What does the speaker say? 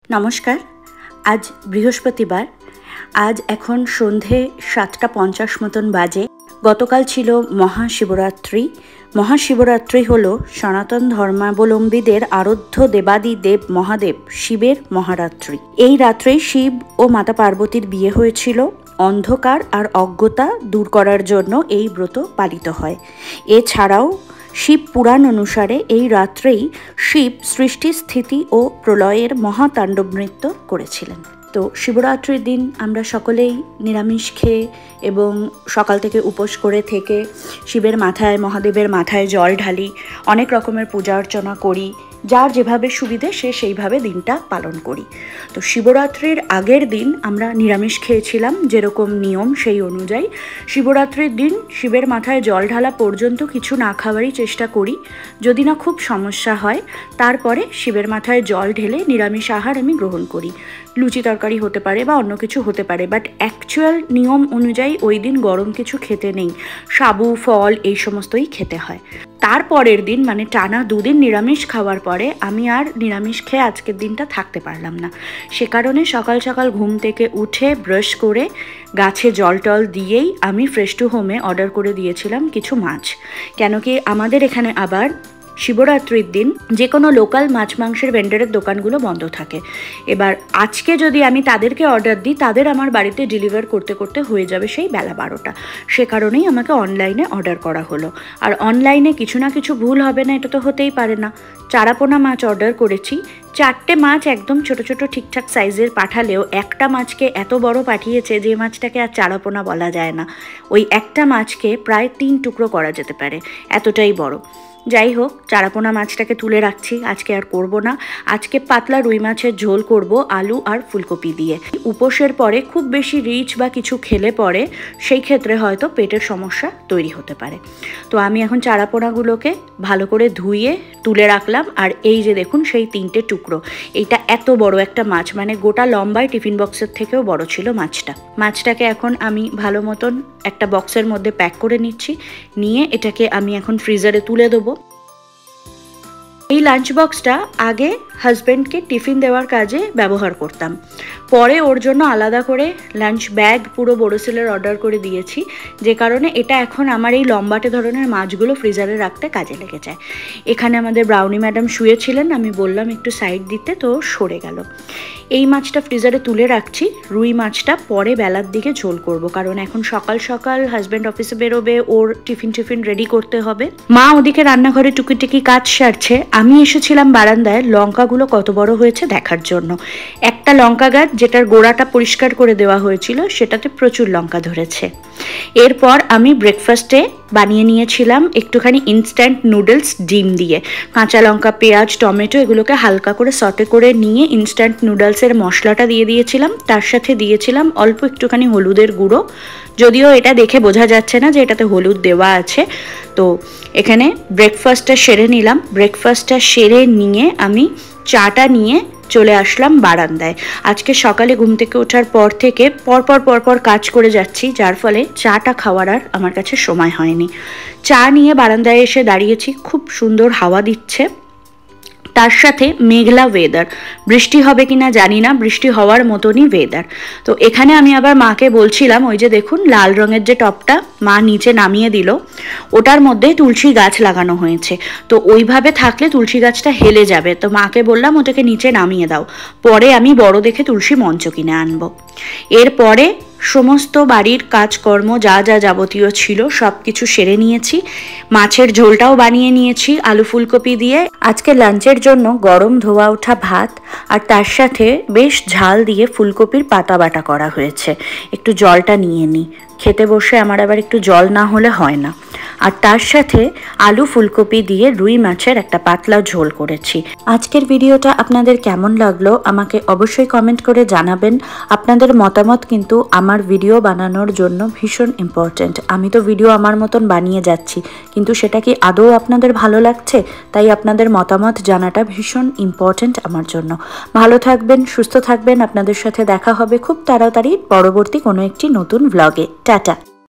নমস্কার। আজ বৃহস্পতিবার। আজ এখন সন্ধে 7:50 মতন বাজে। গতকাল ছিল মহাশিবরাত্রি। মহাশিবরাত্রি হল সনাতন ধর্মাবলম্বীদের আরাধ্য দেবাদিদেব মহাদেব শিবের মহারাত্রি। এই রাত্রে শিব ও মাতা পার্বতীর বিয়ে হয়েছিল। অন্ধকার আর অজ্ঞতা দূর করার জন্য এই ব্রত পালিত হয়। এছাড়াও শিব পুরাণ অনুসারে এই রাত্রেই শিব সৃষ্টি, স্থিতি ও প্রলয়ের মহাতাণ্ডব নৃত্য করেছিলেন। তো শিবরাত্রির দিন আমরা সকলেই নিরামিষ খেয়ে এবং সকাল থেকে উপোস করে থেকে শিবের মাথায়, মহাদেবের মাথায় জল ঢালি, অনেক রকমের পূজা অর্চনা করি। যার যেভাবে সুবিধে সে সেইভাবে দিনটা পালন করি। তো শিবরাত্রির আগের দিন আমরা নিরামিষ খেয়েছিলাম, যেরকম নিয়ম সেই অনুযায়ী। শিবরাত্রির দিন শিবের মাথায় জল ঢালা পর্যন্ত কিছু না খাওয়ারই চেষ্টা করি। যদি না খুব সমস্যা হয় তারপরে শিবের মাথায় জল ঢেলে নিরামিষ আহার আমি গ্রহণ করি। লুচি তরকারি হতে পারে বা অন্য কিছু হতে পারে, বাট অ্যাকচুয়াল নিয়ম অনুযায়ী ওই দিন গরম কিছু খেতে নেই। সাবু, ফল এই সমস্তই খেতে হয়। তারপরের দিন মানে টানা 2 দিন নিরামিষ খাওয়ার পরে আমি আর নিরামিষ খেয়ে আজকের দিনটা থাকতে পারলাম না। সে কারণে সকাল সকাল ঘুম থেকে উঠে ব্রাশ করে গাছে জল টল দিয়েই আমি ফ্রেশ টু হোমে অর্ডার করে দিয়েছিলাম কিছু মাছ। কেন কি আমাদের এখানে আবার শিবরাত্রির দিন যে কোনো লোকাল মাছ মাংসের ভেন্ডারের দোকানগুলো বন্ধ থাকে। এবার আজকে যদি আমি তাদেরকে অর্ডার দিই, তাদের আমার বাড়িতে ডেলিভার করতে করতে হয়ে যাবে সেই বেলা 12টা। সে কারণেই আমাকে অনলাইনে অর্ডার করা হলো। আর অনলাইনে কিছু না কিছু ভুল হবে না, এটা তো হতেই পারে না। চারাপোনা মাছ অর্ডার করেছি। 4টে মাছ একদম ছোট ছোট ঠিকঠাক সাইজের পাঠালেও একটা মাছকে এত বড় পাঠিয়েছে যে মাছটাকে আর চারাপোনা বলা যায় না। ওই একটা মাছকে প্রায় 3 টুকরো করা যেতে পারে, এতটাই বড়। যাই হোক, চারাপোনা মাছটাকে তুলে রাখছি, আজকে আর করব না। আজকে পাতলা রুই মাছের ঝোল করব আলু আর ফুলকপি দিয়ে। উপোসের পরে খুব বেশি রিচ বা কিছু খেলে পরে সেই ক্ষেত্রে হয়তো পেটের সমস্যা তৈরি হতে পারে। তো আমি এখন চারাপোনাগুলোকে ভালো করে ধুয়ে তুলে রাখলাম। আর এই যে দেখুন সেই 3টে টুকরো। এইটা এত বড় একটা মাছ, মানে গোটা লম্বায় টিফিন বক্সের থেকেও বড় ছিল মাছটা। মাছটাকে এখন আমি ভালো মতন একটা বক্সের মধ্যে প্যাক করে নিচ্ছি। নিয়ে এটাকে আমি এখন ফ্রিজারে তুলে দেবো। এই লাঞ্চ বক্সটা আগে হাজব্যান্ডকে টিফিন দেওয়ার কাজে ব্যবহার করতাম। পরে ওর জন্য আলাদা করে লাঞ্চ ব্যাগ পুরো বোরোসিলের অর্ডার করে দিয়েছি, যে কারণে এটা এখন আমার এই লম্বাটে ধরনের মাছগুলো ফ্রিজারে রাখতে কাজে লেগে যায়। এখানে আমাদের ব্রাউনি ম্যাডাম শুয়েছিলেন, আমি বললাম একটু সাইড দিতে, তো সরে গেল। এই মাছটা ফ্রিজারে তুলে রাখছি। রুই মাছটা পরে বেলার দিকে ঝোল করব, কারণ এখন সকাল সকাল হাজব্যান্ড অফিসে বেরোবে, ওর টিফিন রেডি করতে হবে। মা ওদিকে রান্নাঘরে টুকিটাকি কাজ সারছে। আমি এসেছিলাম বারান্দায় লঙ্কাগুলো কত বড় হয়েছে দেখার জন্য। একটা লঙ্কা গাছ যেটার গোড়াটা পরিষ্কার করে দেওয়া হয়েছিল সেটাতে প্রচুর লঙ্কা ধরেছে। এরপর আমি ব্রেকফাস্টে বানিয়ে নিয়েছিলাম একটুখানি ইনস্ট্যান্ট নুডলস ডিম দিয়ে। কাঁচা লঙ্কা, পেঁয়াজ, টমেটো এগুলোকে হালকা করে সটে করে নিয়ে ইনস্ট্যান্ট নুডলসের মশলাটা দিয়ে দিয়েছিলাম। তার সাথে দিয়েছিলাম অল্প একটুখানি হলুদের গুঁড়ো, যদিও এটা দেখে বোঝা যাচ্ছে না যে এটাতে হলুদ দেওয়া আছে। তো এখানে ব্রেকফাস্টটা সেরে নিলাম। ব্রেকফাস্টটা সেরে নিয়ে আমি চাটা নিয়ে চলে আসলাম বারান্দায়। আজকে সকালে ঘুম থেকে ওঠার পর থেকে পরপর কাজ করে যাচ্ছি, যার ফলে চাটা খাওয়ার আর আমার কাছে সময় হয়নি। চা নিয়ে বারান্দায় এসে দাঁড়িয়েছি। খুব সুন্দর হাওয়া দিচ্ছে, তার সাথে মেঘলা ওয়েদার। বৃষ্টি হবে কিনা জানি না, বৃষ্টি হওয়ার মতনই ওয়েদার। তো এখানে আমি আবার মাকে বলছিলাম, ওই যে দেখুন লাল রঙের যে টপটা মা নিচে নামিয়ে দিল, ওটার মধ্যে তুলসী গাছ লাগানো হয়েছে। তো ওইভাবে থাকলে তুলসী গাছটা হেলে যাবে। তো মাকে বললাম ওটাকে নিচে নামিয়ে দাও, পরে আমি বড় দেখে তুলসী মঞ্চ কিনে আনবো। এরপরে সমস্ত বাড়ির কাজকর্ম যা যা যাবতীয় ছিল সব কিছু সেরে নিয়েছি। মাছের ঝোলটাও বানিয়ে নিয়েছি আলু ফুলকপি দিয়ে। আজকে লাঞ্চের জন্য গরম ধোয়া ওঠা ভাত আর তার সাথে বেশ ঝাল দিয়ে ফুলকপির পাতা বাটা করা হয়েছে। একটু জলটা নিয়ে নিই, খেতে বসে আমার আবার একটু জল না হলে হয় না। আর তার সাথে আলু ফুলকপি দিয়ে রুই মাছের একটা পাতলা ঝোল করেছি। আজকের ভিডিওটা আপনাদের কেমন লাগলো আমাকে অবশ্যই কমেন্ট করে জানাবেন। আপনাদের মতামত কিন্তু আমার ভিডিও বানানোর জন্য ভীষণ ইম্পর্ট্যান্ট। আমি তো ভিডিও আমার মতন বানিয়ে যাচ্ছি, কিন্তু সেটা কি আদৌ আপনাদের ভালো লাগছে? তাই আপনাদের মতামত জানাটা ভীষণ ইম্পর্ট্যান্ট আমার জন্য। ভালো থাকবেন, সুস্থ থাকবেন। আপনাদের সাথে দেখা হবে খুব তাড়াতাড়ি পরবর্তী কোনো একটি নতুন ব্লগে। টাটা।